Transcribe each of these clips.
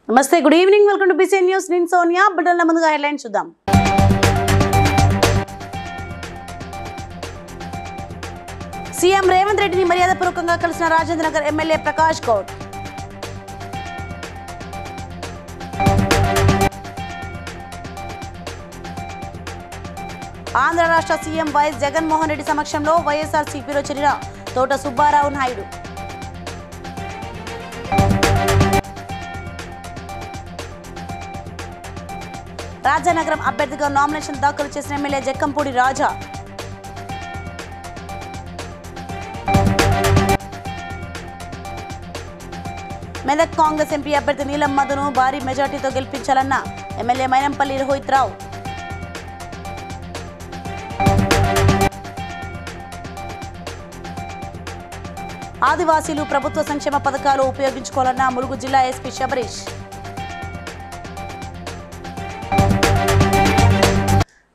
నమస్తే, good evening. Welcome to BC news. నేను సోనియా. బులెటిన్ల ముందుగా హెడ్లైన్స్ చూద్దాం. సీఎం రేవంత్ రెడ్డిని మర్యాదపూర్వకంగా కలిసిన రాజేంద్ర నగర్ ఎమ్మెల్యే ప్రకాష్ గౌడ్. ఆంధ్ర రాష్ట్ర సీఎం వైఎస్ జగన్మోహన్ రెడ్డి సమక్షంలో వైఎస్ఆర్సీపీలో చేరిన తోట సుబ్బారావు నాయుడు. రాజానగరం అభ్యర్థిగా నామినేషన్ దాఖలు చేసిన ఎమ్మెల్యే జక్కంపూడి రాజా. మెదక్ కాంగ్రెస్ ఎంపీ అభ్యర్థి నీలం మధును భారీ మెజార్టీతో గెలిపించాలన్న ఎమ్మెల్యే మైనంపల్లి రోహిత్ రావు. ఆదివాసీలు ప్రభుత్వ సంక్షేమ పథకాలు ఉపయోగించుకోవాలన్న ములుగు జిల్లా ఎస్పీ శబరీష్.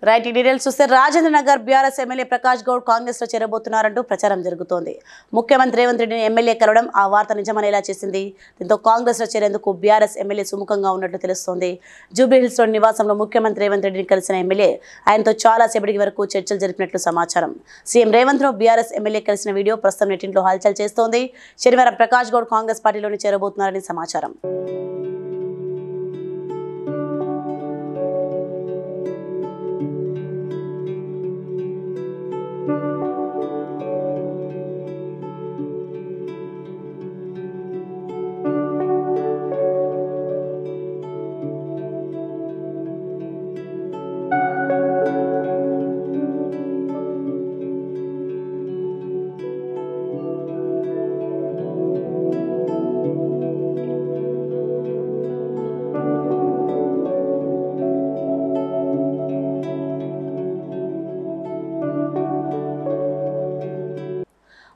రైట్, ఈ డీటెయిల్స్ చూస్తే రాజేంద్ర నగర్ బీఆర్ఎస్ ఎమ్మెల్యే ప్రకాష్ గౌడ్ కాంగ్రెస్ లో చేరబోతున్నారంటూ ప్రచారం జరుగుతోంది. ముఖ్యమంత్రి రేవంత్ రెడ్డిని ఎమ్మెల్యే కలవడం ఆ వార్త నిజమనేలా చేసింది. దీంతో కాంగ్రెస్ లో చేరేందుకు బీఆర్ఎస్ ఎమ్మెల్యే సుముఖంగా ఉన్నట్లు తెలుస్తోంది. జూబ్లీహిల్స్ లోని నివాసంలో ముఖ్యమంత్రి రేవంత్ రెడ్డిని కలిసిన ఎమ్మెల్యే ఆయనతో చాలా సేపటి వరకు చర్చలు జరిపినట్లు సమాచారం. సీఎం రేవంత్ ను బీఆర్ఎస్ ఎమ్మెల్యే కలిసిన వీడియో ప్రస్తుతం నెట్టింట్లో హల్చల్ చేస్తోంది. శనివారం ప్రకాష్ గౌడ్ కాంగ్రెస్ పార్టీలోని చేరబోతున్నారని సమాచారం.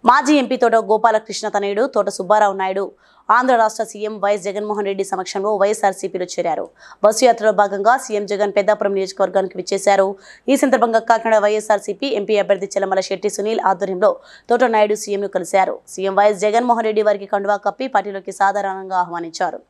మాజీ ఎంపీ తోట గోపాలకృష్ణ తనయుడు తోట సుబ్బారావు నాయుడు ఆంధ్ర రాష్ట్ర సీఎం వైఎస్ జగన్మోహన్ రెడ్డి సమక్షంలో వైఎస్ఆర్సీపీలో చేరారు. బస్సు యాత్రలో భాగంగా సీఎం జగన్ పెద్దాపురం నియోజకవర్గానికి విచ్చేశారు. ఈ సందర్భంగా కాకినాడ వైఎస్ఆర్సీపీ ఎంపీ అభ్యర్థి చెల్లమల శెట్టి సునీల్ ఆధ్వర్యంలో తోట నాయుడు సీఎంను కలిశారు. సీఎం వైఎస్ జగన్మోహన్ రెడ్డి వారికి కండువా కప్పి పార్టీలోకి సాధారణంగా ఆహ్వానించారు.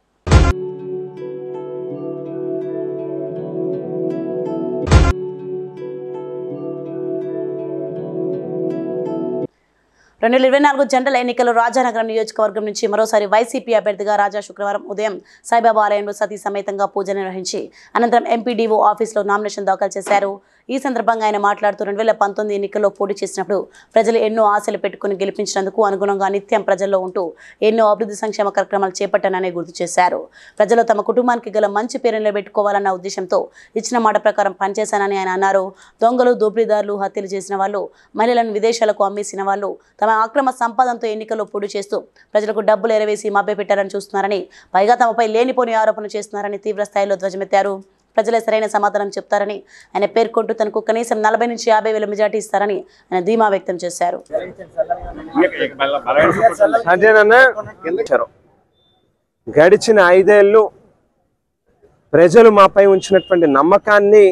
2024 జనరల్ ఎన్నికల్లో రాజానగరం నియోజకవర్గం నుంచి మరోసారి వైసీపీ అభ్యర్థిగా రాజా శుక్రవారం ఉదయం సాయిబాబా ఆలయంలో సతీ సమేతంగా పూజ నిర్వహించి అనంతరం ఎంపీడీఓ ఆఫీసులో నామినేషన్ దాఖలు చేశారు. ఈ సందర్భంగా ఆయన మాట్లాడుతూ 2019 ఎన్నికల్లో పోటీ చేసినప్పుడు ప్రజలు ఎన్నో ఆశలు పెట్టుకుని గెలిపించినందుకు అనుగుణంగా నిత్యం ప్రజల్లో ఉంటూ ఎన్నో అభివృద్ధి సంక్షేమ కార్యక్రమాలు చేపట్టానని గుర్తు చేశారు. ప్రజలు తమ కుటుంబానికి గల మంచి పేరు నిలబెట్టుకోవాలన్న ఉద్దేశంతో ఇచ్చిన మాట ప్రకారం పనిచేశానని ఆయన అన్నారు. దొంగలు, దోపిడీదారులు, హత్యలు చేసిన వాళ్ళు, మహిళలను విదేశాలకు అమ్మేసిన వాళ్ళు తమ అక్రమ సంపాదనతో ఎన్నికల్లో పొడి చేస్తూ ప్రజలకు డబ్బులు ఎరవేసి మభ్యపెట్టారని చూస్తున్నారని, పైగా తమపై లేనిపోని ఆరోపణలు చేస్తున్నారని తీవ్ర స్థాయిలో ధ్వజమెత్తారు. ప్రజలే సరైన సమాధానం చెప్తారని ఆయన పేర్కొంటూ తనకు కనీసం 40 నుంచి 50 వేల మెజార్టీ ఇస్తారని ఆయన ధీమా వ్యక్తం చేశారు. గడిచిన 5 ఏళ్ళు ప్రజలు మాపై ఉంచినటువంటి నమ్మకాన్ని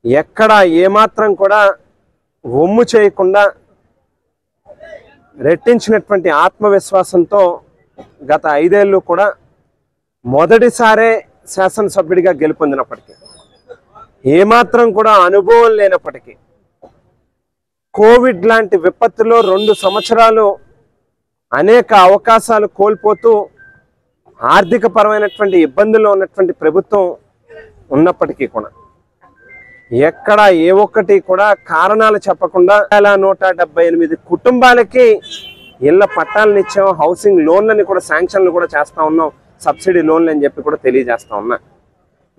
ఎక్కడా ఏమాత్రం కూడా ఒమ్ము చేయకుండా రెట్టించినటువంటి ఆత్మవిశ్వాసంతో గత 5 ఏళ్ళు కూడా మొదటిసారే శాసనసభ్యుడిగా గెలుపొందినప్పటికీ, ఏమాత్రం కూడా అనుభవం లేనప్పటికీ, కోవిడ్ లాంటి విపత్తులో 2 సంవత్సరాలు అనేక అవకాశాలు కోల్పోతూ ఆర్థిక పరమైనటువంటి ఇబ్బందుల్లో ఉన్నటువంటి ప్రభుత్వం ఉన్నప్పటికీ కూడా ఎక్కడ ఏ ఒక్కటి కూడా కారణాలు చెప్పకుండా 178 కుటుంబాలకి ఇళ్ల పట్టాలను ఇచ్చాం, హౌసింగ్ లోన్లని కూడా శాంక్షన్లు కూడా చేస్తా ఉన్నాం, సబ్సిడీ లోన్లు అని చెప్పి కూడా తెలియజేస్తా ఉన్నా.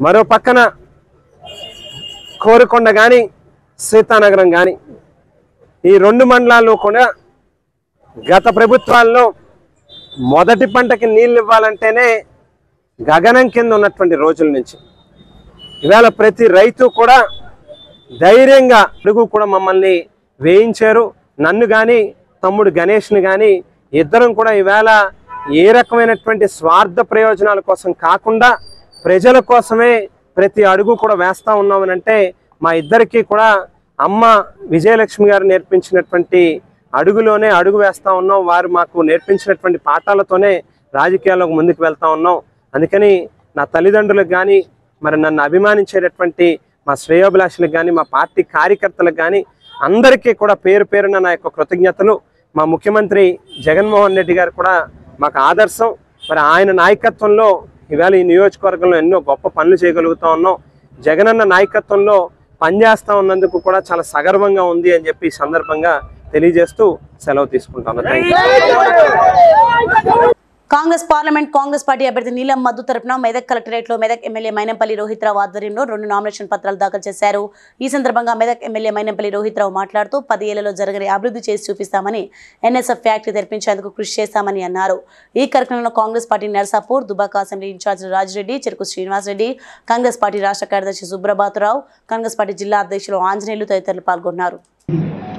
మరో పక్కన కోరుకొండ కానీ సీతానగరం కానీ ఈ 2 మండలాల్లో కూడా గత ప్రభుత్వాల్లో మొదటి పంటకి నీళ్ళు ఇవ్వాలంటేనే గగనం కింద ఉన్నటువంటి రోజుల నుంచి ఇవాళ ప్రతి రైతు కూడా ధైర్యంగా అడుగు కూడా మమ్మల్ని వేయించారు. నన్ను కానీ తమ్ముడు గణేష్ని కానీ ఇద్దరం కూడా ఇవాళ ఏ రకమైనటువంటి స్వార్థ ప్రయోజనాల కోసం కాకుండా ప్రజల కోసమే ప్రతి అడుగు కూడా వేస్తా ఉన్నామనంటే మా ఇద్దరికి కూడా అమ్మ విజయలక్ష్మి గారు నేర్పించినటువంటి అడుగులోనే అడుగు వేస్తా ఉన్నాం. వారు మాకు నేర్పించినటువంటి పాఠాలతోనే రాజకీయాల్లోకి ముందుకు వెళ్తా ఉన్నాం. అందుకని నా తల్లిదండ్రులకు కానీ మరి నన్ను అభిమానించేటటువంటి మా శ్రేయోభిలాషులకు కానీ మా పార్టీ కార్యకర్తలకు కానీ అందరికీ కూడా పేరు పేరున నా యొక్క కృతజ్ఞతలు. మా ముఖ్యమంత్రి జగన్మోహన్ రెడ్డి గారు కూడా మాకు ఆదర్శం. మరి ఆయన నాయకత్వంలో ఇవాళ ఈ నియోజకవర్గంలో ఎన్నో గొప్ప పనులు చేయగలుగుతా ఉన్నాం. జగనన్న నాయకత్వంలో పనిచేస్తా ఉన్నందుకు కూడా చాలా సగర్వంగా ఉంది అని చెప్పి ఈ సందర్భంగా తెలియజేస్తూ సెలవు తీసుకుంటాను. Thank you. కాంగ్రెస్ పార్టీ అభ్యర్థి నీలం మధు తరపున మెదక్ కలెక్టరేట్లో మెదక్ ఎమ్మెల్యే మైనంపల్లి రోహిత్రావు ఆధ్వర్యంలో 2 నామినేషన్ పత్రాలు దాఖలు చేశారు. ఈ సందర్భంగా మెదక్ ఎమ్మెల్యే మైనంపల్లి రోహిత్రావు మాట్లాడుతూ 10 ఏళ్లలో జరగని అభివృద్ధి చేసి చూపిస్తామని, ఎన్ఎస్ఎఫ్ ఫ్యాక్టరీ తెరిపించేందుకు కృషి చేస్తామని అన్నారు. ఈ కార్యక్రమంలో Congress party Narsapur Dubbaka assembly incharge Raji Reddy, Cheruku Srinivas Reddy, Congress party రాష్ట్ర కార్యదర్శి సుబ్రబాతురావు, కాంగ్రెస్ పార్టీ జిల్లా అధ్యక్షులు ఆంజనేయులు తదితరులు పాల్గొన్నారు.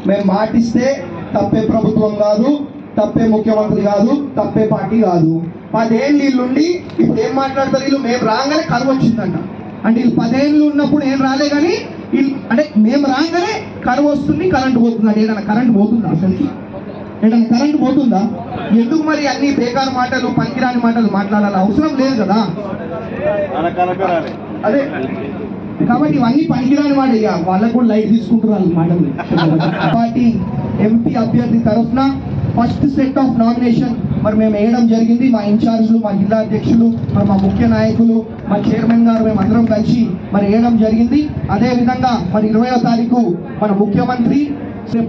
మేము మాటిస్తే తప్పే ప్రభుత్వం కాదు, తప్పే ముఖ్యమంత్రి కాదు, తప్పే పార్టీ కాదు. 10 ఏళ్ళు వీళ్ళుండి ఇప్పుడు ఏం మాట్లాడతారు వీళ్ళు? మేము రాగానే కరువు వచ్చిందంట అంటే వీళ్ళు 10 ఏళ్ళు ఉన్నప్పుడు ఏం రాలే కానీ వీళ్ళు అంటే మేము రాగానే కరువు వస్తుంది, కరెంటు పోతుంది. అంటే ఏదైనా కరెంటు పోతుందా? అసలుకి ఏదైనా కరెంటు పోతుందా? ఎందుకు మరి అన్ని బేకారు మాటలు, పనికిరాని మాటలు మాట్లాడాలి? అవసరం లేదు కదా. అదే కాబట్టి ఇవన్నీ పనికిరాని మాట. ఇక వాళ్ళకు కూడా లైట్ తీసుకుంటున్నారు మాటలు. పార్టీ ఎంపీ అభ్యర్థి తరఫున ఫస్ట్ సెట్ ఆఫ్ నామినేషన్ మరి మేము వేయడం జరిగింది. మా ఇన్ఛార్జ్లు, మా జిల్లా అధ్యక్షులు, మరి మా ముఖ్య నాయకులు, మా చైర్మన్ గారు మేము అందరం కలిసి మరి వేయడం జరిగింది. అదేవిధంగా మరి 20వ తారీఖు మన ముఖ్యమంత్రి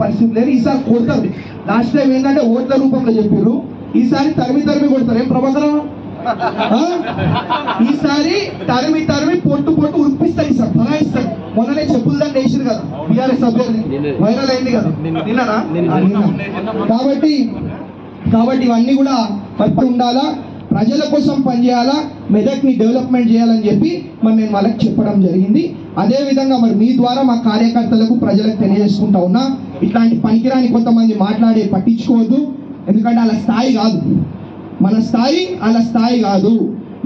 పరిస్థితి లేదు. ఈసారి కొడతారు. లాస్ట్ టైం ఏంటంటే ఓట్ల రూపంలో చెప్పారు, ఈసారి తరిమి కొడతారు. ఏం ప్రభాకరం? ఈసారి తరిమి పొట్టు ఉడిపిస్తారు. ఈసారి బలాయిస్తారు. మొన్ననే చెప్పులు దాన్ని వేసారు కదా బీఆర్ఎస్ అభ్యర్థి, వైరల్ అయింది కదా నిన్ననా? కాబట్టి ఇవన్నీ కూడా పట్టు ఉండాలా, ప్రజల కోసం పనిచేయాలా, మెదక్ని డెవలప్మెంట్ చేయాలని చెప్పి మరి నేను వాళ్ళకి చెప్పడం జరిగింది. అదేవిధంగా మరి మీ ద్వారా మా కార్యకర్తలకు, ప్రజలకు తెలియజేసుకుంటా ఉన్నా, ఇట్లాంటి పనికిరాని కొంతమంది మాట్లాడే పట్టించుకోవద్దు. ఎందుకంటే వాళ్ళ స్థాయి కాదు, మన స్థాయి వాళ్ళ స్థాయి కాదు.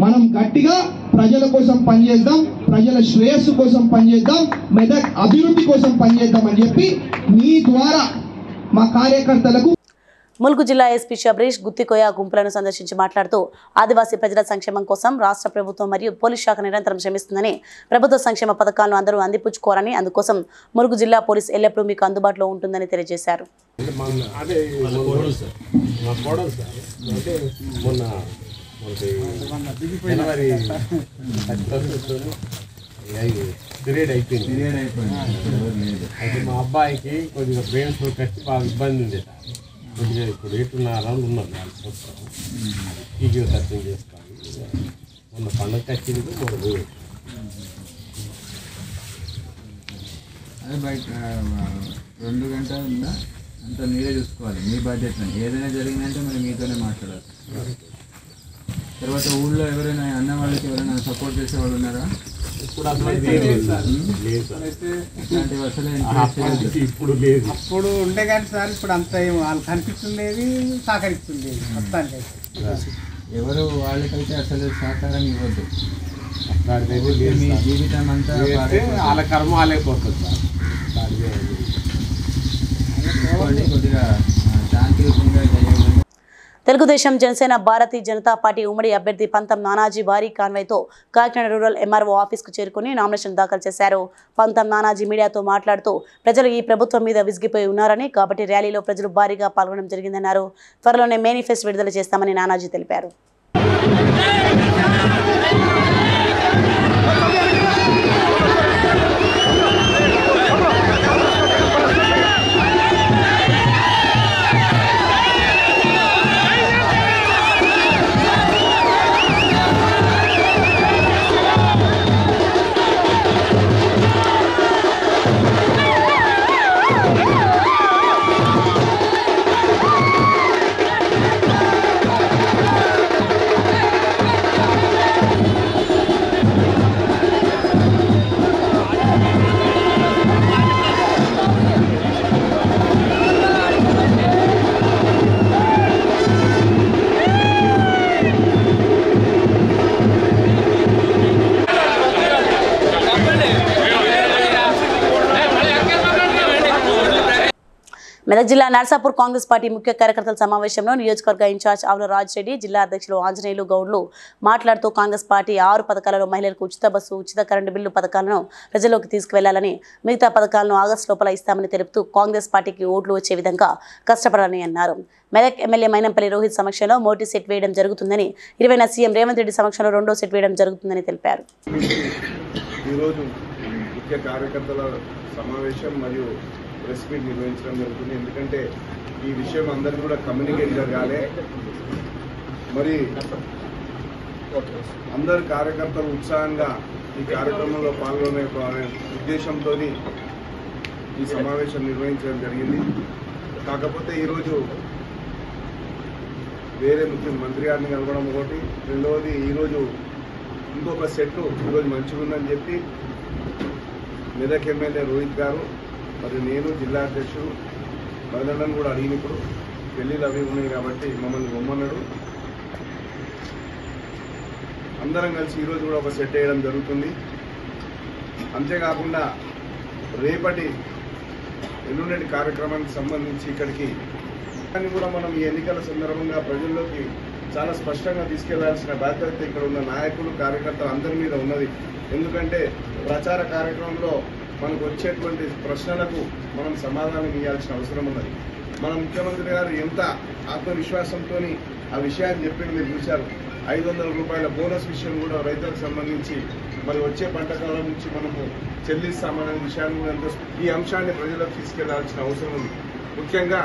మనం గట్టిగా ప్రజల కోసం పనిచేద్దాం, ప్రజల శ్రేయస్సు కోసం పనిచేద్దాం, మెదక్ అభివృద్ధి కోసం పనిచేద్దాం అని చెప్పి మీ ద్వారా మా కార్యకర్తలకు. ములుగు జిల్లా ఎస్పీ శబరీష్ గుత్తికోయ గుంపులను సందర్శించి మాట్లాడుతూ ఆదివాసీ ప్రజల సంక్షేమం కోసం రాష్ట్ర ప్రభుత్వం మరియు పోలీస్ శాఖ నిరంతరం శ్రమిస్తుందని, ప్రభుత్వ సంక్షేమ పథకాలను అందరూ అందిపుచ్చుకోవాలని, అందుకోసం ములుగు జిల్లా పోలీస్ ఎల్లప్పుడూ మీకు అందుబాటులో ఉంటుందని తెలియజేశారు. మా అబ్బాయికి కొద్దిగా బ్రెయిన్ స్ట్రోక్ వచ్చి బాగా ఇబ్బంది ఉండేది. కొద్దిగా ఇప్పుడు 8.5 రౌండ్లు ఉన్నారు. ఈజీగా సర్చింగ్ చేస్తాను. మొన్న పండుగ వచ్చింది. అదే బయట 2 గంటల ఉందా అంత మీరే చూసుకోవాలి. మీ బడ్జెట్లో ఏదైనా జరిగిందంటే మరి మీతోనే మాట్లాడాలి. తర్వాత ఊళ్ళో ఎవరైనా అన్న వాళ్ళకి ఎవరైనా సపోర్ట్ చేసే వాళ్ళు ఉన్నారా? ఇప్పుడు ఇప్పుడు లేదు. అప్పుడు ఉండే కానీ సార్ ఇప్పుడు అంత వాళ్ళు కనిపిస్తుండేది, సహకరిస్తుండేది. మొత్తానికి ఎవరు వాళ్ళకైతే అసలు సహకారం ఇవ్వద్దు. మీ జీవితం అంతా వాళ్ళ కర్మ వాళ్ళైపోతుంది సార్. కొద్దిగా శాంతియుతంగా చేయాలి. తెలుగుదేశం జనసేన భారతీయ జనతా పార్టీ ఉమ్మడి అభ్యర్థి పంతం నానాజీ భారీ కాన్వాయ్తో కాకినాడ రూరల్ ఎంఆర్ఓ ఆఫీస్కు చేరుకుని నామినేషన్ దాఖలు చేశారు. పంతం నానాజీ మీడియాతో మాట్లాడుతూ ప్రజలు ఈ ప్రభుత్వం మీద విసిగిపోయి ఉన్నారని, కాబట్టి ర్యాలీలో ప్రజలు భారీగా పాల్గొనడం జరిగిందన్నారు. త్వరలోనే మేనిఫెస్టో విడుదల చేస్తామని నానాజీ తెలిపారు. మెదక్ జిల్లా నర్సాపూర్ కాంగ్రెస్ పార్టీ ముఖ్య కార్యకర్తల సమావేశంలో నియోజకవర్గ ఇన్ఛార్జ్ ఆవుల రాజిరెడ్డి, జిల్లా అధ్యక్షులు ఆంజనేయులు గౌడ్లు మాట్లాడుతూ కాంగ్రెస్ పార్టీ 6 పథకాలలో మహిళలకు ఉచిత బస్సు, ఉచిత కరెంటు బిల్లు పథకాలను ప్రజల్లోకి తీసుకువెళ్లాలని, మిగతా పథకాలను ఆగస్టు లోపల ఇస్తామని తెలుపుతూ కాంగ్రెస్ పార్టీకి ఓట్లు వచ్చే విధంగా కష్టపడాలని అన్నారు. మెదక్ ఎమ్మెల్యే మైనంపల్లి రోహిత్ సమక్షంలో మోటీ సెట్ వేయడం జరుగుతుందని, 20న సీఎం రేవంత్ రెడ్డి సమక్షంలో 2వ సెట్ వేయడం జరుగుతుందని తెలిపారు. ఈరోజు ముఖ్య కార్యకర్తల సమావేశం మరియు ప్రెస్ మీట్ నిర్వహించడం జరుగుతుంది. ఎందుకంటే ఈ విషయం అందరికీ కూడా కమ్యూనికేట్ జరగాలి. మరి అందరు కార్యకర్తలు ఉత్సాహంగా ఈ కార్యక్రమంలో పాల్గొనే ఉద్దేశంతో ఈ సమావేశం నిర్వహించడం జరిగింది. కాకపోతే ఈరోజు వేరే మంత్రి గారిని కలవడం ఒకటి, రెండవది ఈరోజు ఇంకొక సెట్ ఈరోజు మంచిగా ఉందని చెప్పి మెదక్ ఎమ్మెల్యే రోహిత్ గారు మరి నేను జిల్లా అధ్యక్షుడు బయలుదేరని కూడా అడిగినప్పుడు పెళ్ళిళ్ళు అవి ఉన్నాయి కాబట్టి మమ్మల్ని రమ్మన్నాడు. అందరం కలిసి ఈరోజు కూడా ఒక సెట్ వేయడం జరుగుతుంది. అంతేకాకుండా రేపటి ఎల్లుండి కార్యక్రమానికి సంబంధించి ఇక్కడికి కానీ కూడా మనం ఈ ఎన్నికల సందర్భంగా ప్రజల్లోకి చాలా స్పష్టంగా తీసుకెళ్లాల్సిన బాధ్యత ఇక్కడ ఉన్న నాయకులు, కార్యకర్తలు అందరి మీద ఉన్నది. ఎందుకంటే ప్రచార కార్యక్రమంలో మనకు వచ్చేటువంటి ప్రశ్నలకు మనం సమాధానం ఇవ్వాల్సిన అవసరం ఉన్నది. మన ముఖ్యమంత్రి గారు ఎంత ఆత్మవిశ్వాసంతో ఆ విషయాన్ని చెప్పింది మీరు చూశారు. 500 రూపాయల బోనస్ విషయం కూడా రైతులకు సంబంధించి మరి వచ్చే పంట కాలం నుంచి మనము చెల్లిస్తామనే విషయాన్ని కూడా ఈ అంశాన్ని ప్రజలకు తీసుకెళ్లాల్సిన అవసరం ఉంది. ముఖ్యంగా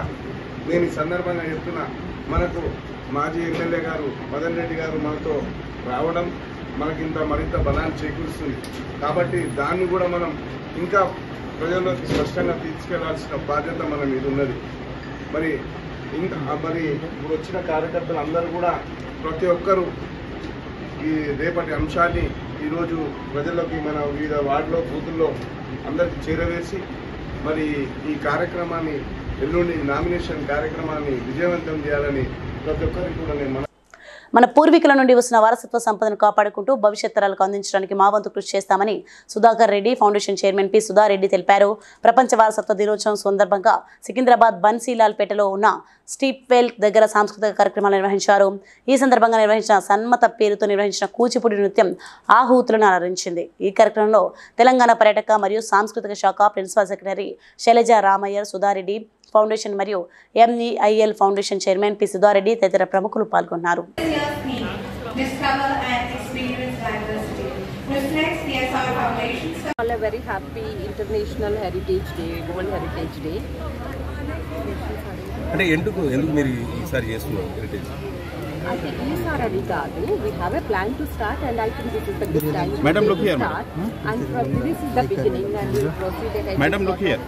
నేను ఈ సందర్భంగా చెప్తున్నా, మనకు మాజీ ఎమ్మెల్యే గారు మదన్ రెడ్డి గారు మనతో రావడం మనకింత మరింత బలాన్ని చేకూరుస్తుంది. కాబట్టి దాన్ని కూడా మనం ఇంకా ప్రజల్లోకి స్పష్టంగా తీసుకెళ్లాల్సిన బాధ్యత మన మీద ఉన్నది. మరి ఇప్పుడు వచ్చిన కార్యకర్తలు అందరూ కూడా ప్రతి ఒక్కరూ ఈ రేపటి అంశాన్ని ఈరోజు ప్రజల్లోకి మన వివిధ వార్డులో, బూతుల్లో అందరికీ చేరవేసి మరి ఈ కార్యక్రమాన్ని ఎల్లుండి నామినేషన్ కార్యక్రమాన్ని విజయవంతం చేయాలని ప్రతి ఒక్కరికి కూడా నేను మన పూర్వీకుల నుండి వస్తున్న వారసత్వ సంపదను కాపాడుకుంటూ భవిష్యత్ తరాలకు అందించడానికి మా వంతు కృషి చేస్తామని Sudhakar Reddy foundation chairman P Sudha Reddy తెలిపారు. ప్రపంచ వారసత్వ దినోత్సవం సందర్భంగా సికింద్రాబాద్ బన్సీలాల్ పేటలో ఉన్న స్టీప్వెల్ దగ్గర సాంస్కృతిక కార్యక్రమాలు నిర్వహించారు. ఈ సందర్భంగా నిర్వహించిన సన్మత పేరుతో నిర్వహించిన కూచిపూడి నృత్యం ఆహూతులను అలరించింది. ఈ కార్యక్రమంలో తెలంగాణ పర్యాటక మరియు సాంస్కృతిక శాఖ principal secretary Shailaja Ramaiyer, Sudha Reddy foundation మరియు MEIL foundation chairman P Sudha Reddy తదితర ప్రముఖులు పాల్గొన్నారు. A very happy International Heritage Day, World Heritage Day. అంటే ఎందుకు మీరు ఈసారి చేస్తున్నారు హెరిటేజ్? I think ఈసారి కాదు. We have a plan to start and I think this is the good time. Madam, look here. And from this is the beginning and we will proceed ahead. Madam, look here.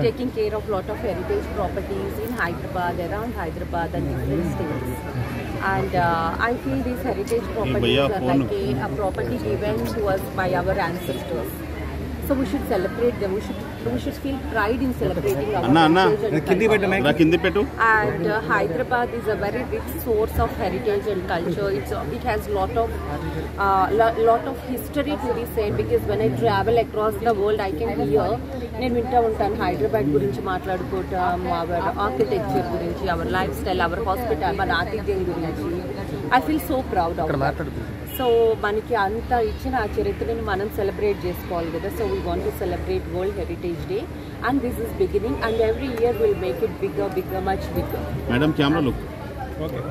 Taking care of lot of heritage properties in Hyderabad, around Hyderabad and different states. And I feel these heritage properties are like a property given to us by our ancestors. So we should celebrate them. We should feel pride in celebrating our heritage and culture. And Hyderabad is a very rich source of heritage and culture. It has lot of history to be said, because when I travel across the world, I can hear. నేను వింటూ ఉంటాను హైదరాబాద్ గురించి మాట్లాడుకోవటం, hour architecture గురించి, our life style, our hospital, మన ఆతిథ్యం గురించి. I feel so proud of that. So మనకి అంత ఇచ్చిన ఆ చరిత్రను మనం సెలబ్రేట్ చేసుకోవాలి కదా. So we want to celebrate world heritage day and this is beginning and every year will make it bigger much bigger. Madam camera look. Okay,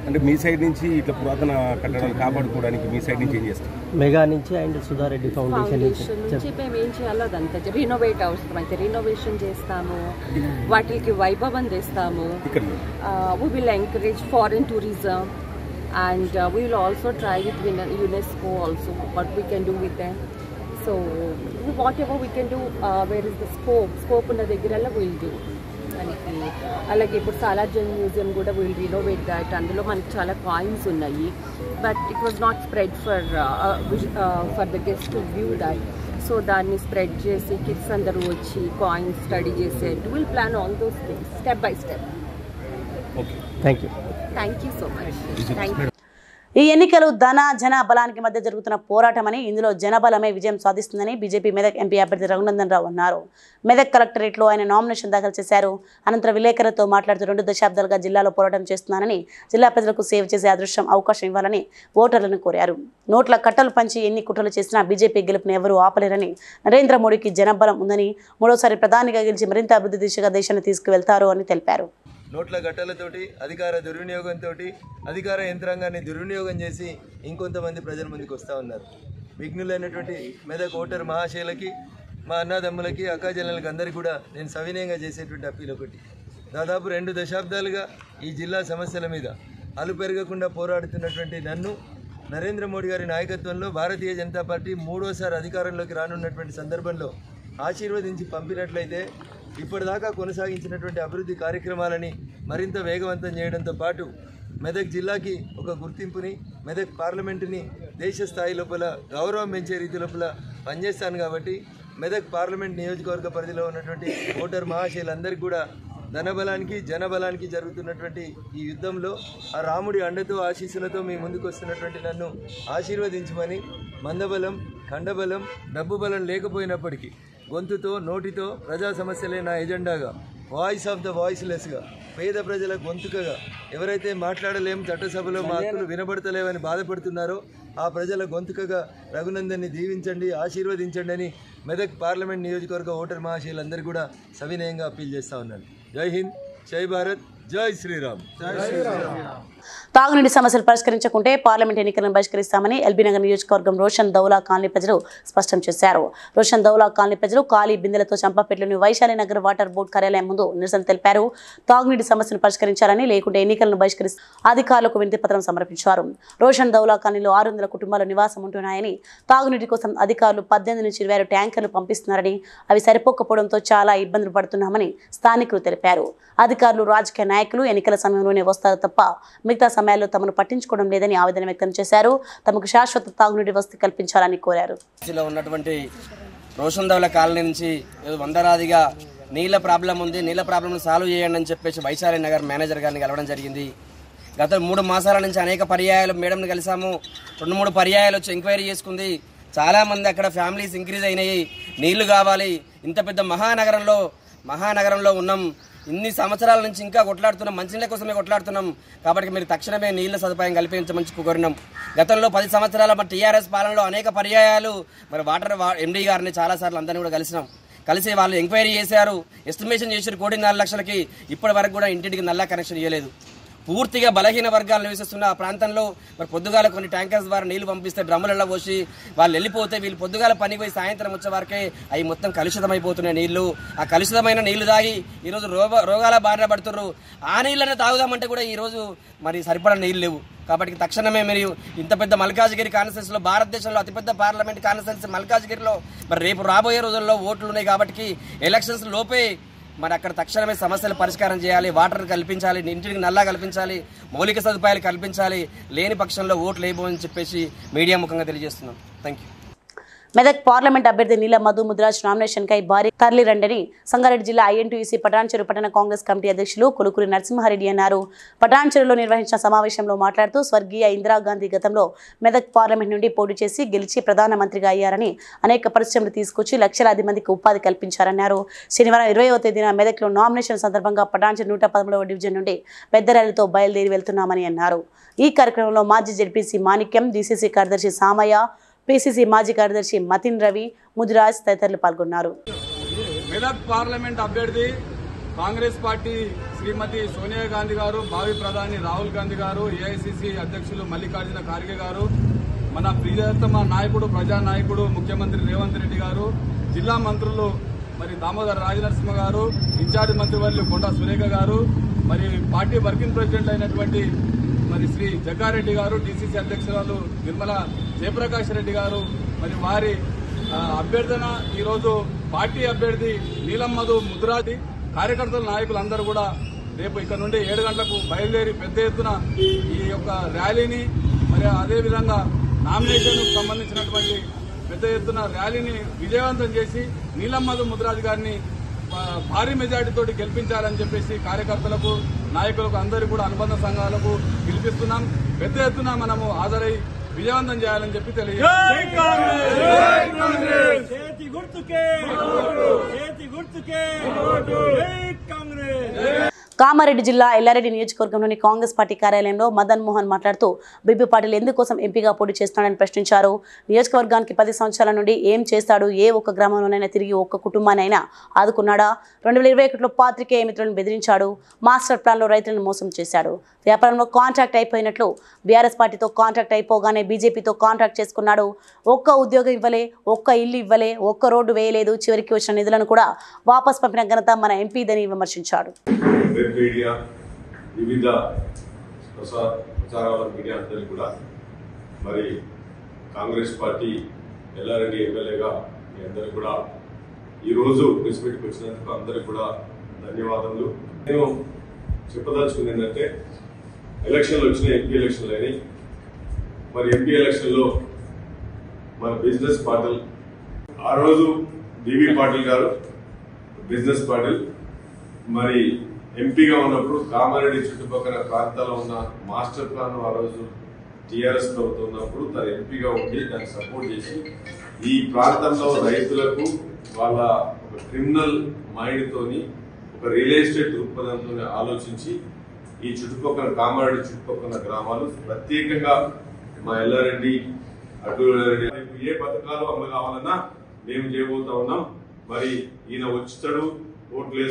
అంటే మీ side నుంచి ఇట్లా పురాతన కట్టడాలు కాపాడుకోవడానికి మీ సైడ్ నుంచి ఏం చేస్తారు? మెగా నుంచి అండ్ సుధారెడ్డి ఫౌండేషన్ నుంచి మేము ఏం చేయాలో అదంతా రినోవేట్ అవసరం అయితే రినోవేషన్ చేస్తాము, వాటికి వైభవం తెస్తాము. We will encourage foreign tourism and we will also try with UNESCO also what we can do with them. So whatever we can do, where is the scope ఉన్న దగ్గరలో we'll do. మనకి అలాగే ఇప్పుడు Salarjung museum కూడా will renovate that. అందులో మనకి చాలా coins ఉన్నాయి, but it was not spread for the guest to view that. So దాన్ని స్ప్రెడ్ చేసి కిడ్స్ అందరూ వచ్చి కాయిన్స్ స్టడీ చేసేట్టు will plan all those things step by step. Thank you. Thank you so much. Thank you. ఈ ఎన్నికలు జన బలానికి మధ్య జరుగుతున్న పోరాటమని ఇందులో జనబలమే విజయం సాధిస్తుందని బీజేపీ మెదక్ ఎంపీ అభ్యర్థి రఘునందన్ రావు అన్నారు. మెదక్ కలెక్టరేట్లో ఆయన నామినేషన్ దాఖలు చేశారు. అనంతరం విలేకరులతో మాట్లాడుతూ 2 దశాబ్దాలుగా జిల్లాలో పోరాటం చేస్తున్నానని, జిల్లా ప్రజలకు సేవ చేసే అదృష్టం అవకాశం ఇవ్వాలని ఓటర్లను కోరారు. నోట్ల కట్టలు పంచి ఎన్ని కుట్రలు చేసినా బీజేపీ గెలుపుని ఎవరూ ఆపలేరని, నరేంద్ర మోడీకి జనబలం ఉందని, మూడోసారి ప్రధానిగా గెలిచి మరింత అభివృద్ధి దిశగా దేశాన్ని తీసుకువెళ్తారు అని తెలిపారు. నోట్ల గట్టలతోటి అధికార దుర్వినియోగంతో అధికార యంత్రాంగాన్ని దుర్వినియోగం చేసి ఇంకొంతమంది ప్రజల ముందుకు వస్తూ ఉన్నారు. విఘ్నులైనటువంటి మెదక్ ఓటర్ మహాశయులకి, మా అన్నదమ్ములకి, అక్కాచెల్లెలకి అందరికీ కూడా నేను సవినయంగా చేసేటువంటి అప్పీల్ ఒకటి. దాదాపు 2 దశాబ్దాలుగా ఈ జిల్లా సమస్యల మీద అలుపెరగకుండా పోరాడుతున్నటువంటి నన్ను నరేంద్ర మోడీ గారి నాయకత్వంలో భారతీయ జనతా పార్టీ 3వసారి అధికారంలోకి రానున్నటువంటి సందర్భంలో ఆశీర్వదించి పంపినట్లయితే ఇప్పటిదాకా కొనసాగించినటువంటి అభివృద్ధి కార్యక్రమాలని మరింత వేగవంతం చేయడంతో పాటు మెదక్ జిల్లాకి ఒక గుర్తింపుని, మెదక్ పార్లమెంటుని దేశ స్థాయి లోపల గౌరవం పెంచే రీతి లోపల పనిచేస్తాను. కాబట్టి మెదక్ పార్లమెంట్ నియోజకవర్గ పరిధిలో ఉన్నటువంటి ఓటర్ మహాశయులందరికీ కూడా ధనబలానికి జనబలానికి జరుగుతున్నటువంటి ఈ యుద్ధంలో ఆ రాముడి అండతో ఆశీస్సులతో మీ ముందుకు వస్తున్నటువంటి నన్ను ఆశీర్వదించమని, మందబలం, ఖండబలం, డబ్బు బలం లేకపోయినప్పటికీ గొంతుతో, నోటితో ప్రజా సమస్యలే నా ఎజెండాగా, వాయిస్ ఆఫ్ ద వాయిస్లెస్గా, పేద ప్రజల గొంతుకగా, ఎవరైతే మాట్లాడలేం, చట్టసభలో మా హక్కులు వినబడతలేవని బాధపడుతున్నారో ఆ ప్రజల గొంతుకగా రఘునందన్ని దీవించండి, ఆశీర్వదించండి అని మెదక్ పార్లమెంట్ నియోజకవర్గ ఓటర్ మహాశయులందరూ కూడా సవినయంగా అప్పీల్ చేస్తూ ఉన్నాను. జై హింద్, జై భారత్, జై శ్రీరామ్. తాగునీటి సమస్యలు పరిష్కరించకుంటే పార్లమెంట్ ఎన్నికలను బహిష్కరిస్తామని ఎల్బీనగర్ నియోజకవర్గం రోషన్ దౌలా కాలనీ ప్రజలు స్పష్టం చేశారు. రోషన్ దౌలా కాలనీ ప్రజలు ఖాళీ బిందెలతో చంపపేటలోని వైశాలి నగర్ వాటర్ బోర్డు కార్యాలయం ముందు నిరసన తెలిపారు. తాగునీటి సమస్యను పరిష్కరించాలని, లేకుంటే ఎన్నికలను బహిష్కరిస్తూ అధికారులకు వినతి పత్రం సమర్పించారు. రోషన్ దౌలా కాలనీలో 600 కుటుంబాలు నివాసం ఉంటున్నాయని, తాగునీటి కోసం అధికారులు 18 నుంచి 20 ట్యాంకర్లు పంపిస్తున్నారని, అవి సరిపోకపోవడంతో చాలా ఇబ్బందులు పడుతున్నామని స్థానికులు తెలిపారు. అధికారులు, రాజకీయ నాయకులు ఎన్నికల సమయంలోనే వస్తారు తప్ప మిగతా సమయాల్లో తమను పట్టించుకోవడం లేదని ఆవేదన వ్యక్తం చేశారు. తమకు శాశ్వత తాగునీటి వసతి కల్పించాలని కోరారు. ఉన్నటువంటి రోషన్ దౌలా కాలనీ నుంచి వందరాదిగా నీళ్ళ ప్రాబ్లం ఉంది, నీళ్ళ ప్రాబ్లం సాల్వ్ చేయండి అని చెప్పేసి వైశాలి నగర్ మేనేజర్ గారిని కలవడం జరిగింది. గత 3 మాసాల నుంచి అనేక పర్యాయాలు మేడంని కలిసాము. 2-3 పర్యాయాలు వచ్చి ఎంక్వైరీ చేసుకుంది. చాలామంది అక్కడ ఫ్యామిలీస్ ఇంక్రీజ్ అయినాయి, నీళ్లు కావాలి. ఇంత పెద్ద మహానగరంలో ఉన్నాం. ఇన్ని సంవత్సరాల నుంచి ఇంకా కొట్లాడుతున్నాం, మంచినీళ్ళ కోసమే కొట్లాడుతున్నాం. కాబట్టి మీరు తక్షణమే నీళ్ల సదుపాయం కల్పించమని కోరినాం. గతంలో 10 సంవత్సరాల మన టీఆర్ఎస్ పాలనలో అనేక పర్యాయాలు మరి వాటర్ ఎండీ గారిని చాలాసార్లు అందరినీ కూడా కలిసి వాళ్ళు ఎంక్వైరీ చేశారు, ఎస్టిమేషన్ చేశారు 1.4 లక్షలకి. ఇప్పటి వరకు కూడా ఇంటింటికి నల్లా కనెక్షన్ ఇవ్వలేదు. పూర్తిగా బలహీన వర్గాలు నివసిస్తున్న ఆ ప్రాంతంలో మరి పొద్దుగాల కొన్ని ట్యాంకర్స్ ద్వారా నీళ్లు పంపిస్తే డ్రమ్ములలో పోసి వాళ్ళు వెళ్ళిపోతే వీళ్ళు పొద్దుగాల పనికి పోయి సాయంత్రం వచ్చే వరకే అవి మొత్తం కలుషితమైపోతున్నాయి నీళ్లు. ఆ కలుషితమైన నీళ్లు తాగి ఈరోజు రోగాల బారిన పడుతున్నారు. ఆ నీళ్ళనే తాగుదామంటే కూడా ఈరోజు మరి సరిపడా నీళ్ళు లేవు. కాబట్టి తక్షణమే మీరు ఇంత పెద్ద మల్కాజ్గిరి కాన్స్టిట్యున్సీలో, భారతదేశంలో అతిపెద్ద పార్లమెంట్ కాన్స్టిట్యున్సీ మల్కాజ్గిరిలో మరి రేపు రాబోయే రోజుల్లో ఓట్లు ఉన్నాయి. కాబట్టి ఎలక్షన్స్ లోపే మరి అక్కడ తక్షణమే సమస్యలు పరిష్కారం చేయాలి, వాటర్ కల్పించాలి, ఇంటికి నల్లా కల్పించాలి, మౌలిక సదుపాయాలు కల్పించాలి. లేని పక్షంలో ఓట్లు వేయబోమని చెప్పేసి మీడియా ముఖంగా తెలియజేస్తున్నాం. Thank you. మెదక్ పార్లమెంట్ అభ్యర్థి నీల మధు ముదిరాజ్ నామినేషన్ కై భారీ తరలి రండని సంగారెడ్డి జిల్లా ఐఎన్టీయూసీ పటాన్చెరు పట్టణ కాంగ్రెస్ కమిటీ అధ్యక్షులు కొలుకూరి నరసింహారెడ్డి అన్నారు. పటాన్చెరులో నిర్వహించిన సమావేశంలో మాట్లాడుతూ స్వర్గీయ ఇందిరాగాంధీ గతంలో మెదక్ పార్లమెంట్ నుండి పోటీ చేసి గెలిచి ప్రధానమంత్రిగా అయ్యారని, అనేక పరిశ్రమలు తీసుకొచ్చి లక్షలాది మందికి ఉపాధి కల్పించారన్నారు. శనివారం 20వ తేదీన మెదక్లో నామినేషన్ సందర్భంగా పటాన్చెరు 113వ డివిజన్ నుండి పెద్ద ర్యాలీతో బయలుదేరి వెళ్తున్నామని అన్నారు. ఈ కార్యక్రమంలో మాజీ జెడ్పీసీ మాణిక్యం, డీసీసీ కార్యదర్శి సామయ్య, పీసీసీ మాజీ కార్యదర్శి మతిన్ రవి, ముదిరాజ్ తదితరులు పాల్గొన్నారు. మెదక్ పార్లమెంట్ అభ్యర్థి కాంగ్రెస్ పార్టీ శ్రీమతి సోనియా గాంధీ గారు, భావి ప్రధాని రాహుల్ గాంధీ గారు, ఏఐసీసీ అధ్యక్షులు మల్లికార్జున ఖార్గే గారు, మన ప్రియతమ నాయకుడు, ప్రజానాయకుడు ముఖ్యమంత్రి రేవంత్ రెడ్డి గారు, జిల్లా మంత్రులు మరి దామోదర్ రాజనరసింహ గారు, ఇన్ఛార్జ్ మంత్రివర్యులు కొండా సురేఖ గారు, మరి పార్టీ వర్కింగ్ ప్రెసిడెంట్ అయినటువంటి మరి శ్రీ జగ్గారెడ్డి గారు, డీసీసీ అధ్యక్షురాలు నిర్మలా జయప్రకాష్ రెడ్డి గారు, మరి వారి అభ్యర్థన ఈరోజు పార్టీ అభ్యర్థి నీలం మధు ముదిరాజ్ కార్యకర్తల నాయకులందరూ కూడా రేపు ఇక్కడ నుండి 7 గంటలకు బయలుదేరి పెద్ద ఎత్తున ఈ యొక్క ర్యాలీని, మరి అదేవిధంగా నామినేషన్కు సంబంధించినటువంటి పెద్ద ఎత్తున ర్యాలీని విజయవంతం చేసి నీలం మధు ముదిరాజ్ గారిని భారీ మెజార్టీతోటి గెలిపించాలని చెప్పేసి కార్యకర్తలకు, నాయకులకు, అందరికీ కూడా అనుబంధ సంఘాలకు పిలిపిస్తున్నాం. పెద్ద ఎత్తున మనము హాజరై విజయవంతం చేయాలని చెప్పి కామారెడ్డి జిల్లా ఎల్లారెడ్డి నియోజకవర్గంలోని కాంగ్రెస్ పార్టీ కార్యాలయంలో మదన్ మోహన్ మాట్లాడుతూ బీబీ పాటిల్ ఎందుకోసం ఎంపీగా పోటీ చేస్తున్నాడని ప్రశ్నించారు. నియోజకవర్గానికి 10 సంవత్సరాల నుండి ఏం చేస్తాడు? ఏ ఒక్క గ్రామంలోనైనా తిరిగి ఒక్క కుటుంబానైనా ఆదుకున్నాడా? 2021లో పాత్రికేయ మిత్రులను బెదిరించాడు. మాస్టర్ ప్లాన్లో రైతులను మోసం చేశాడు. వ్యాపారంలో కాంట్రాక్ట్ అయిపోయినట్లు బీఆర్ఎస్ పార్టీతో కాంట్రాక్ట్ అయిపోగానే బీజేపీతో కాంట్రాక్ట్ చేసుకున్నాడు. ఒక్క ఉద్యోగం ఇవ్వలే, ఒక్క ఇల్లు ఇవ్వలే, ఒక్క రోడ్డు వేయలేదు. చివరికి వచ్చిన నిధులను కూడా వాపస్ పంపిన ఘనత మన ఎంపీదని విమర్శించాడు. మీడియా వివిధ ప్రచారాల మీడియా అందరికీ కూడా మరి కాంగ్రెస్ పార్టీ ఎల్లారెడ్డి ఎమ్మెల్యేగా మీ అందరికీ కూడా ఈరోజు ప్రెస్ మీట్కి వచ్చినందుకు అందరికీ కూడా ధన్యవాదములు. నేను చెప్పదలుచుకుంది ఏంటంటే ఎలక్షన్లు వచ్చినాయి, ఎంపీ ఎలక్షన్లు అయినాయి. మరి ఎంపీ ఎలక్షన్లో మన బిజినెస్ పాటిల్ ఆ రోజు బీబీ పాటిల్ గారు బిజినెస్ పాటిల్ మరి ఎంపీగా ఉన్నప్పుడు కామారెడ్డి చుట్టుపక్కల ప్రాంతాల్లో ఉన్న మాస్టర్ ప్లాన్ ఆ రోజు టీఆర్ఎస్ ప్రభుత్వం ఉన్నప్పుడు తన ఎంపీగా ఉండి దాన్ని సపోర్ట్ చేసి ఈ ప్రాంతంలో రైతులకు వాళ్ళ ఒక క్రిమినల్ మైండ్ తోని ఒక రియల్ ఎస్టేట్ దృక్పథంతో ఆలోచించి ఈ చుట్టుపక్కల కామారెడ్డి చుట్టుపక్కల గ్రామాలు ప్రత్యేకంగా మా ఎల్లారెడ్డి అటు ఏ పథకాలు అమలు కావాలన్నా మేము చేయబోతా ఉన్నాం. మరి ఈయన వచ్చాడు वोट ले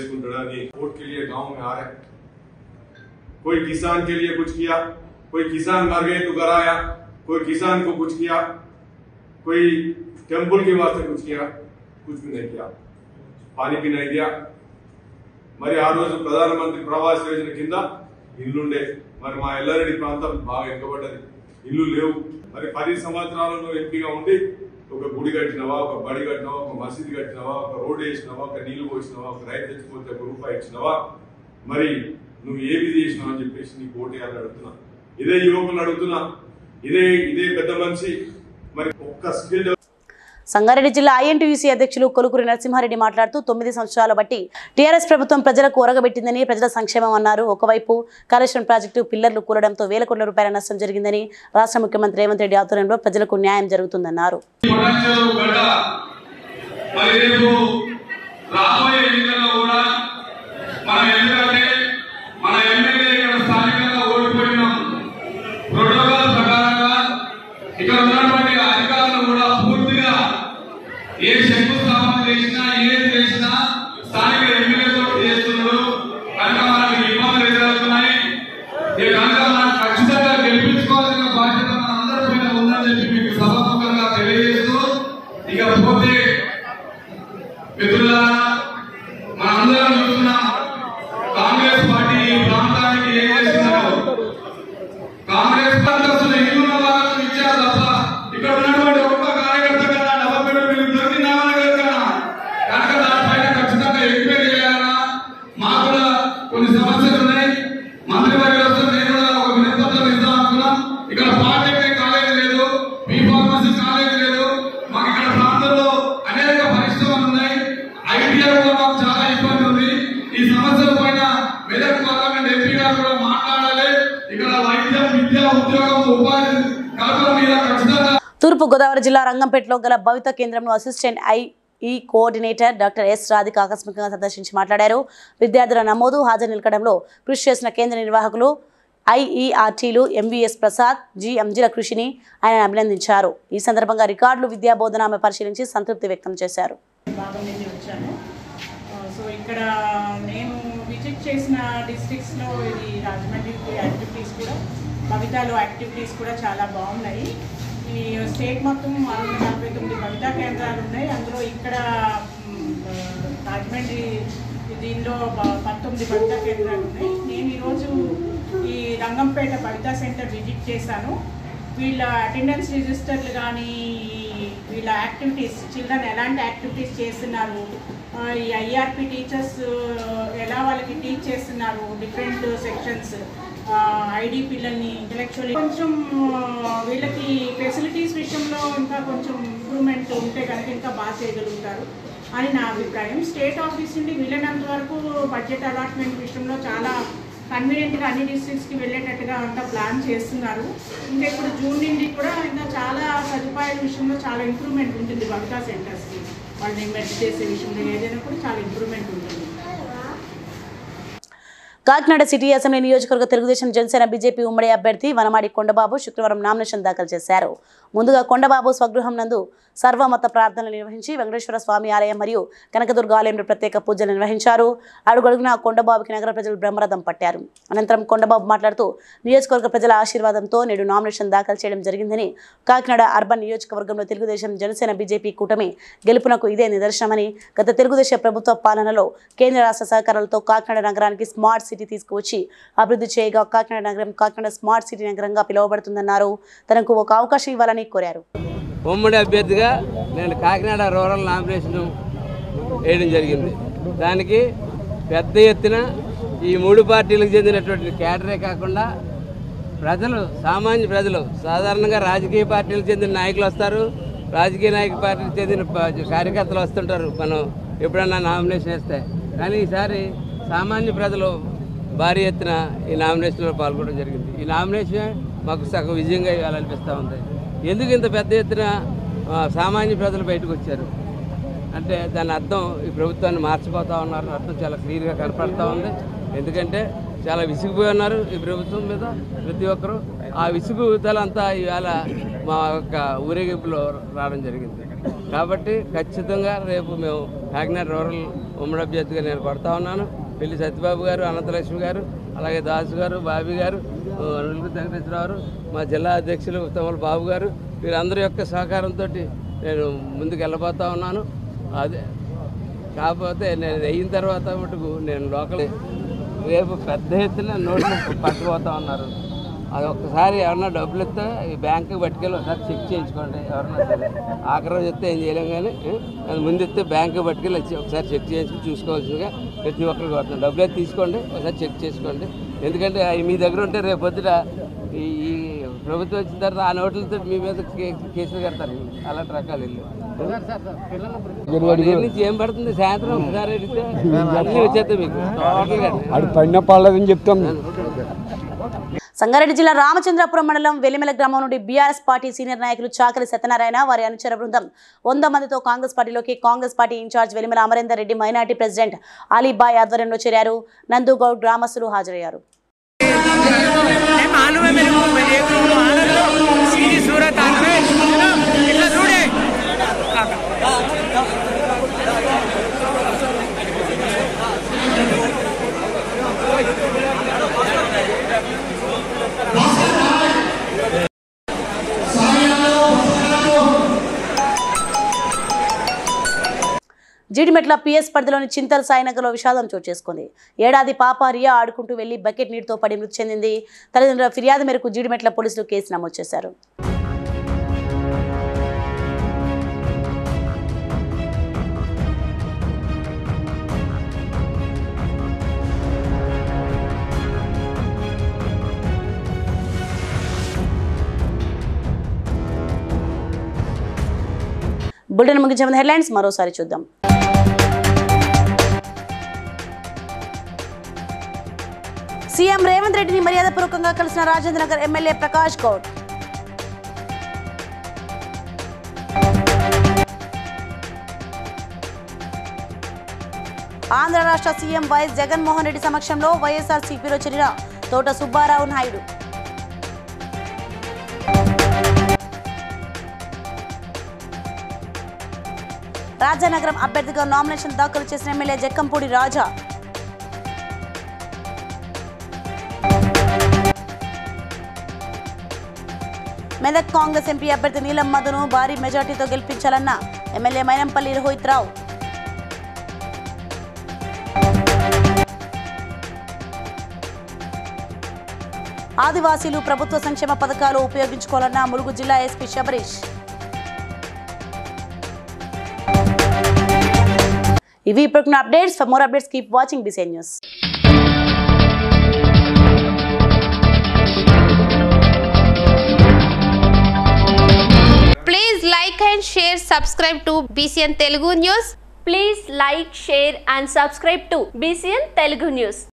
वोट के लिए गांव में आ रहे, कोई किसान के लिए कुछ किया, कोई किसान मर गए तो घर आया, कोई किसान को कुछ किया, कोई टेम्पल के वास्ते कुछ किया, कुछ भी नहीं किया, पानी भी नहीं दिया. మరి ఆ రోజు ప్రధానమంత్రి ప్రవాస యోజన కింద ఇల్లుండే మరి మా ఎల్లారెడ్డి ప్రాంతం బాగా వెనుకబడ్డది, ఇల్లు లేవు. మరి 10 సంవత్సరాలలో ఎంపీగా ఉండి ఒక గుడి కట్టినవా, ఒక బడి కట్టినవా, ఒక మసీదు కట్టినవా, ఒక రోడ్డు వేసినవా, ఒక నీళ్లు పోసినవా, ఒక రైతు తెచ్చిపోతే ఒక రూపాయి ఇచ్చినవా, మరి నువ్వు ఏమి చేసినావు అని చెప్పేసి నీకు ఓటు వేయాలని అడుగుతున్నా. ఇదే యువకులు అడుగుతున్నా, ఇదే పెద్ద మనిషి మరి ఒక్క స్కిల్. సంగారెడ్డి జిల్లా ఐఎన్టీయూసీ అధ్యక్షులు కొలుకూరి నరసింహారెడ్డి మాట్లాడుతూ 9 సంవత్సరాల బట్టి టీఆర్ఎస్ ప్రభుత్వం ప్రజలకు ఒరగబెట్టిందని, ప్రజల సంక్షేమం అన్నారు. ఒకవైపు కాళేశ్వరం ప్రాజెక్టు పిల్లర్లు కూలడంతో వేల కోట్ల రూపాయల నష్టం జరిగిందని, రాష్ట్ర ముఖ్యమంత్రి రేవంత్ రెడ్డి ఆధ్వర్యంలో ప్రజలకు న్యాయం జరుగుతుందన్నారు. ఏ శంకుస్థాపన చేసినా ఏది చేసినా స్థానిక ఎమ్మెల్యేతో చేస్తున్నాడు కనుక మనకు ఇబ్బందులు ఎదురవుతున్నాయి. కనుక మనం ఖచ్చితంగా గెలిపించుకోవాల్సిన బాధ్యత మన అందరి పైన ఉందని చెప్పి మీకు సభాముఖంగా తెలియజేస్తూ, ఇక పోతే మిత్రులారా మనందరం చూస్తున్నాం కాంగ్రెస్ పార్టీ ఈ ప్రాంతానికి ఏం చేస్తున్నారు. కాంగ్రెస్ పార్టీ అసలు ఇల్లున్న వాళ్ళకు ఇచ్చారు తప్ప ఇక్కడ ఉన్నటువంటి ఒక్క కార్యకర్త కదా డబ్బు కనుక దానిపైన ఖచ్చితంగా ఎంక్వైరీ చేయాలన్నా. మాకు కూడా కొన్ని సమస్యలు ఉన్నాయి. మంత్రి వర్గ నేను కూడా ఒక వినతిపత్రం ఇద్దాం అనుకున్నాం. ఇక్కడ పాలిటెక్నిక్ కాలేజీ లేదు, బీ ఫార్మసీ కాలేజీ లేదు. మాకు ఇక్కడ ప్రాంతంలో అనేక పరిశ్రమలు ఉన్నాయి. ఐటీఆర్ కూడా మాకు చాలా ఇబ్బంది ఉంది. ఈ సమస్యల పైన మెదక్ పార్లమెంట్ ఎంపీ గారు కూడా మాట్లాడాలి. ఇక్కడ వైద్యం, విద్య, ఉద్యోగం, ఉపాధి కల్పన మీద ఖచ్చితంగా. తూర్పు గోదావరి జిల్లా రంగంపేటలో గల భవిత కేంద్రంలో అసిస్టెంట్ ఈ కోఆర్డినేటర్ డాక్టర్ ఎస్ రాధిక ఆకస్మికంగా సందర్శించి మాట్లాడారు. విద్యార్థుల నమోదు, హాజరు నిలకడంలో కృషి చేసిన కేంద్ర నిర్వాహకులు ఐఈఆర్టీలు ఎంవీఎస్ ప్రసాద్, జి అంజిల కృషిని ఆయన అభినందించారు. ఈ సందర్భంగా రికార్డులు, విద్యా బోధన ఆమె పరిశీలించి సంతృప్తి వ్యక్తం చేశారు. సో ఇక్కడ నేను విజిట్ చేసిన డిస్ట్రిక్ట్స్లో ఇది రాజమండ్రి యాక్టివిటీస్ కూడా, భవితాలో యాక్టివిటీస్ కూడా చాలా బాగున్నాయి. ఈ స్టేట్ మొత్తం 649 భవితా కేంద్రాలు ఉన్నాయి. అందులో ఇక్కడ రాజమండ్రి దీనిలో 19 భవితా కేంద్రాలు ఉన్నాయి. నేను ఈరోజు ఈ రంగంపేట భవితా సెంటర్ విజిట్ చేశాను. వీళ్ళ అటెండెన్స్ రిజిస్టర్లు కానీ, వీళ్ళ యాక్టివిటీస్, చిల్డ్రన్ ఎలాంటి యాక్టివిటీస్ చేస్తున్నారు, ఈ ఐఆర్పి టీచర్స్ ఎలా వాళ్ళకి టీచ్ చేస్తున్నారు, డిఫరెంట్ సెక్షన్స్, ఐడి పిల్లల్ని ఇంటలెక్చువల్లీ కొంచెం వీళ్ళకి ఫెసిలిటీస్ విషయంలో ఇంకా కొంచెం ఇంప్రూవ్మెంట్ ఉంటే కనుక ఇంకా బాగా చేయగలుగుతారు అని నా అభిప్రాయం. స్టేట్ ఆఫీస్ నుండి వీలైనంత వరకు బడ్జెట్ అలాట్మెంట్ విషయంలో చాలా కన్వీనియంట్గా అన్ని డిస్ట్రిక్ట్స్కి వెళ్ళేటట్టుగా అంతా ప్లాన్ చేస్తున్నారు. ఇంకా ఇప్పుడు జూన్ నుండి కూడా ఇంకా చాలా సదుపాయాల విషయంలో చాలా ఇంప్రూవ్మెంట్ ఉంటుంది. బల్కా సెంటర్స్కి వాళ్ళని మెడ్ చేసే విషయంలో ఏదైనా కూడా చాలా ఇంప్రూవ్మెంట్ ఉంటుంది. కాకినాడ సిటీ అసెంబ్లీ నియోజకవర్గ తెలుగుదేశం జనసేన బీజేపీ ఉమ్మడి అభ్యర్థి వనమాడి కొండబాబు శుక్రవారం నామినేషన్ దాఖలు చేశారు. ముందుగా కొండబాబు స్వగృహం నందు సర్వమత ప్రార్థనలు నిర్వహించి వెంకటేశ్వర స్వామి ఆలయం మరియు కనకదుర్గ ఆలయంలో ప్రత్యేక పూజలు నిర్వహించారు. అడుగడుగునా కొండబాబుకి నగర ప్రజలు బ్రహ్మరథం పట్టారు. అనంతరం కొండబాబు మాట్లాడుతూ నియోజకవర్గ ప్రజల ఆశీర్వాదంతో నేడు నామినేషన్ దాఖలు చేయడం జరిగిందని, కాకినాడ అర్బన్ నియోజకవర్గంలో తెలుగుదేశం జనసేన బీజేపీ కూటమి గెలుపునకు ఇదే నిదర్శనమని, గత తెలుగుదేశం ప్రభుత్వ పాలనలో కేంద్ర రాష్ట్ర సహకారాలతో కాకినాడ నగరానికి స్మార్ట్ సిటీ తీసుకువచ్చి అభివృద్ధి చేయగా కాకినాడ నగరం కాకినాడ స్మార్ట్ సిటీ నగరంగా పిలువబడుతుందన్నారు. తనకు ఒక అవకాశం ఇవ్వాలని కోరారు. ఉమ్మడి అభ్యర్థిగా నేను కాకినాడ రూరల్ నామినేషన్ వేయడం జరిగింది. దానికి పెద్ద ఎత్తున ఈ మూడు పార్టీలకు చెందినటువంటి కేడరే కాకుండా ప్రజలు, సామాన్య ప్రజలు, సాధారణంగా రాజకీయ పార్టీలకు చెందిన నాయకులు వస్తారు, రాజకీయ పార్టీలకు చెందిన కార్యకర్తలు వస్తుంటారు మనం ఎప్పుడన్నా నామినేషన్ వేస్తే. కానీ ఈసారి సామాన్య ప్రజలు భారీ ఎత్తున ఈ నామినేషన్లో పాల్గొనడం జరిగింది. ఈ నామినేషన్ మాకు సగం విజయంగా ఇవ్వాలనిపిస్తూ ఉంది. ఎందుకు ఇంత పెద్ద ఎత్తున సామాన్య ప్రజలు బయటకు వచ్చారు అంటే దాని అర్థం ఈ ప్రభుత్వాన్ని మార్చిపోతూ ఉన్నారు అర్థం చాలా క్లియర్గా కనపడుతూ ఉంది. ఎందుకంటే చాలా విసిగిపోయి ఉన్నారు ఈ ప్రభుత్వం మీద ప్రతి ఒక్కరూ. ఆ విసుగుదలంతా ఇవాళ మా యొక్క ఊరేగింపులో రావడం జరిగింది. కాబట్టి ఖచ్చితంగా రేపు మేము కాకినాడ రూరల్ ఉమ్మడి అభ్యర్థిగా నేను కొడతా ఉన్నాను. పెళ్లి సత్యబాబు గారు, అనంతలక్ష్మి గారు, అలాగే దాసు గారు, బాబీ గారు, వెలుగురు వెంకటేశ్వరరావు, మా జిల్లా అధ్యక్షులు తమల బాబు గారు, వీరందరి యొక్క సహకారంతో నేను ముందుకు వెళ్ళబోతా ఉన్నాను. అదే కాకపోతే నేను అయిన తర్వాత మటుకు నేను లోకల్ రేపు పెద్ద ఎత్తున నోట్లు పట్టుకుపోతా ఉన్నారు. అది ఒక్కసారి ఎవరన్నా డబ్బులు ఇస్తే ఈ బ్యాంకుకి పట్టుకెళ్ళి ఒకసారి చెక్ చేయించుకోండి. ఎవరన్నా సరే ఆఖరి రోజు ఇస్తే ఏం చేయలేం, కానీ అది ముందు ఇస్తే బ్యాంకుకి పట్టుకెళ్ళి ఒకసారి చెక్ చేయించుకుని చూసుకోవాల్సిందిగా ప్రతి ఒక్కరికి కొడుతున్నాను. డబ్బులు అయితే తీసుకోండి, ఒకసారి చెక్ చేసుకోండి. ఎందుకంటే అవి మీ దగ్గర ఉంటే రేపు పొద్దుట ఈ ప్రభుత్వం వచ్చిన తర్వాత ఆ నోట్లతో మీ మీద కేసులు కడతారు. అలాంటి రకాలు ఇల్లు నుంచి ఏం పడుతుంది, సాయంత్రం ఒకసారి అడిగితే అన్నీ వచ్చేస్తాయి మీకు పడిన చెప్తాం. సంగారెడ్డి జిల్లా రామచంద్రాపురం మండలం వెలిమెల గ్రామం నుండి బీఆర్ఎస్ పార్టీ సీనియర్ నాయకులు చాకలి సత్యనారాయణ వారి అనుచర బృందం 100 మందితో కాంగ్రెస్ పార్టీలోకి Congress party incharge Velimela Amarender Reddy minority president Alibhai ఆధ్వర్యంలో చేరారు. నందుగౌడ్ గ్రామస్తులు హాజరయ్యారు. జీడిమెట్ల పిఎస్ పరిధిలోని చింతల్ సాయినగర్లో విషాదం చోటు చేసుకుంది. ఏడాది పాప రియా ఆడుకుంటూ వెళ్లి బకెట్ నీటితో పడి మృతి చెందింది. తల్లిదండ్రుల ఫిర్యాదు మేరకు జీడిమెట్ల పోలీసులు కేసు నమోదు చేశారు. బులెటిన్ ముగించే ముందు హెడ్లైన్స్ మరోసారి చూద్దాం. సీఎం రేవంత్ రెడ్డిని మర్యాదపూర్వకంగా కలిసిన రాజేంద్రనగర్ ఎమ్మెల్యే ప్రకాష్ గౌడ్. ఆంధ్ర రాష్ట్ర సీఎం వైఎస్ జగన్మోహన్ రెడ్డి సమక్షంలో వైఎస్ఆర్సీపీలో చేరిన తోట సుబ్బారావు నాయుడు. రాజానగరం అభ్యర్థిగా నామినేషన్ దాఖలు చేసిన ఎమ్మెల్యే జక్కంపూడి రాజా. మెదక్ కాంగ్రెస్ ఎంపీ అభ్యర్థి నీలం మధును భారీ మెజార్టీతో గెలిపించాలన్న ఎమ్మెల్యే మైనంపల్లి రోహిత్ రావు. ఆదివాసీలు ప్రభుత్వ సంక్షేమ పథకాలు ఉపయోగించుకోవాలన్న ములుగు జిల్లా ఎస్పీ శబరీష్. ఇవి ఇప్పుడు updates. For more updates keep watching BCN News. Please like and share, subscribe to BCN Telugu News. Please like, share and subscribe to BCN Telugu News.